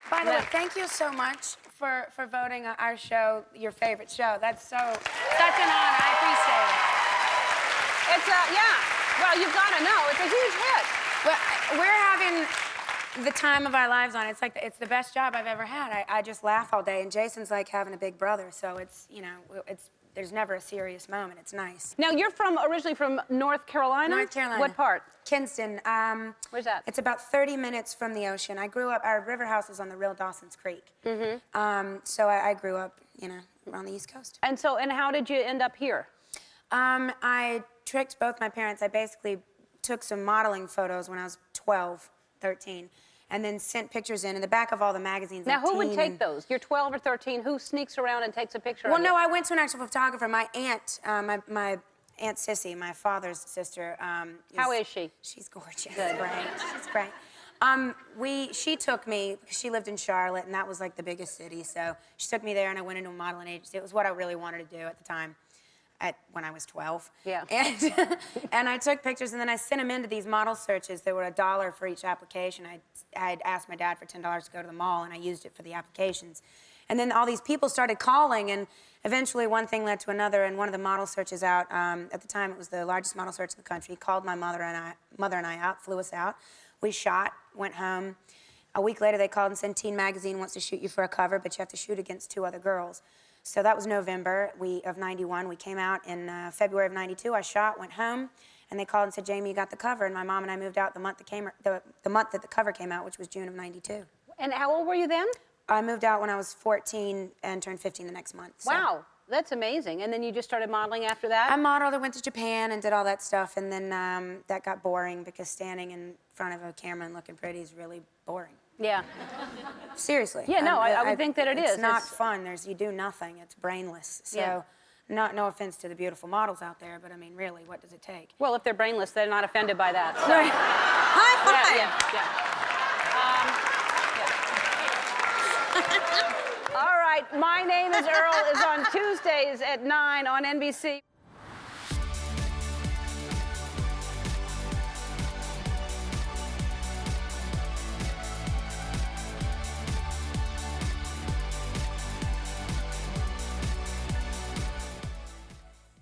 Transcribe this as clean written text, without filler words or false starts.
By the way, thank you so much for voting our show your favorite show. That's such an honor. I appreciate it. It's well, you've got to know, it's a huge hit. Well, we're having the time of our lives on it. It's like it's the best job I've ever had. I just laugh all day, and Jason's like having a big brother, so it's, you know, there's never a serious moment. It's nice. Now, you're originally from North Carolina? North Carolina. What part? Kinston. Where's that? It's about 30 minutes from the ocean. I grew up, our river house is on the real Dawson's Creek. So I grew up, you know, around the East Coast. And how did you end up here? I tricked both my parents. I basically took some modeling photos when I was 12, 13, and then sent pictures in the back of all the magazines. Now, who would take those? You're 12 or 13. Who sneaks around and takes a picture Well, of you? no, I went to an actual photographer. My aunt, my Aunt Sissy, my father's sister. How is she? She's gorgeous. Good. Great. She's great. She took me, because she lived in Charlotte, and that was like the biggest city, so she took me there, and I went into a modeling agency. It was what I really wanted to do at the time. When I was 12. Yeah. And I took pictures, and then I sent them into these model searches. There were $1 for each application. I'd asked my dad for $10 to go to the mall, and I used it for the applications. And then all these people started calling, and eventually one thing led to another, and one of the model searches out, at the time it was the largest model search in the country, called my mother and I out, flew us out. We shot, went home. A week later, they called and said, Teen Magazine wants to shoot you for a cover, but you have to shoot against 2 other girls. So that was November of '91. We came out in February of '92. I shot, went home, and they called and said, Jamie, you got the cover. And my mom and I moved out the month that the cover came out, which was June of '92. And how old were you then? I moved out when I was 14 and turned 15 the next month. So. Wow, that's amazing. And then you just started modeling after that? I modeled, I went to Japan and did all that stuff, and then that got boring because standing in front of a camera and looking pretty is really boring. Yeah. Seriously. Yeah, no, I would think that it is. It's not fun. You do nothing. It's brainless. So, yeah. No offense to the beautiful models out there, but I mean, really, what does it take? Well, if they're brainless, they're not offended by that. So. Right. High five. Yeah. All right, My Name is Earl is on Tuesdays at 9 on NBC.